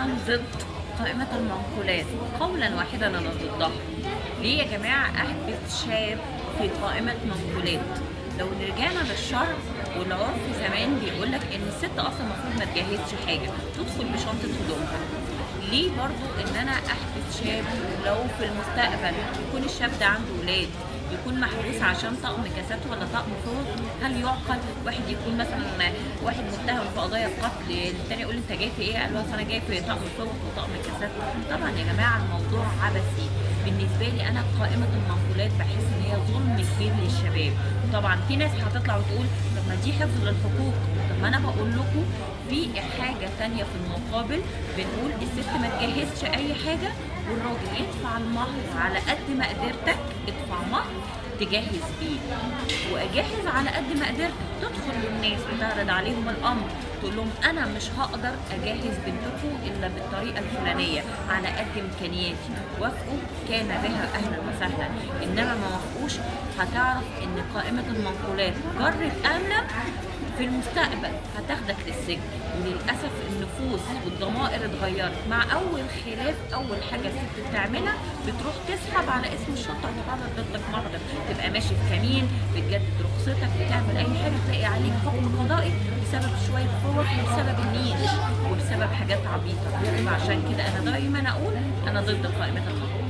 طبعا ضد قائمة المنقولات، قولا واحدا انا ضدها. ليه يا جماعة احبس شاب في قائمة منقولات؟ لو رجعنا للشرع والعرف زمان بيقولك ان الست اصلا المفروض ما تجهزش حاجة، تدخل بشنطة هدومها. ليه برضو ان انا احبس شاب لو في المستقبل يكون الشاب ده عنده ولاد يكون محبوس عشان طقم كاسات ولا طقم فوق؟ هل يعقل واحد يكون مثلا واحد متهم في قضايا القتل التاني يقول انت جاي في ايه؟ قال له اصل انا جاي في طقم فوق وطقم كاسات. طبعا يا جماعه الموضوع عبثي. بالنسبه لي انا قائمه المنقولات بحس ان هي ظلم كبير للشباب. طبعا في ناس هتطلع وتقول طب ما دي حفظ للحقوق. طب ما انا بقول لكم في حاجه تانيه في المقابل، بنقول الست ما تجهزش اي حاجه والراجل يدفع المهر على قد ما قدرتك. ادفع مهر تجهز بيه واجهز على قد ما قدرت. تدخل للناس وتعرض عليهم الامر، تقول لهم انا مش هقدر اجهز بنتكم الا بالطريقه الفلانيه على قد امكانياتي. وافقوا كان بها اهلا وسهلا، انما ما وافقوش هتعرف ان قائمه المنقولات جرت املا في المستقبل هتاخدك للسجن. وللاسف النفوس والضمائر اتغيرت مع اول خلاف. اول حاجه الست بتعملها بتروح تسحب على اسم الشرطه وتتعرض ضدك محضر، تبقى ماشي في كمين، بتجدد رخصتك، بتعمل اي حاجه تلاقي عليك حكم قضائي بسبب شويه فوق وبسبب النيش وبسبب حاجات عبيطه. وعشان كده انا دايما اقول انا ضد قائمه الخطوه.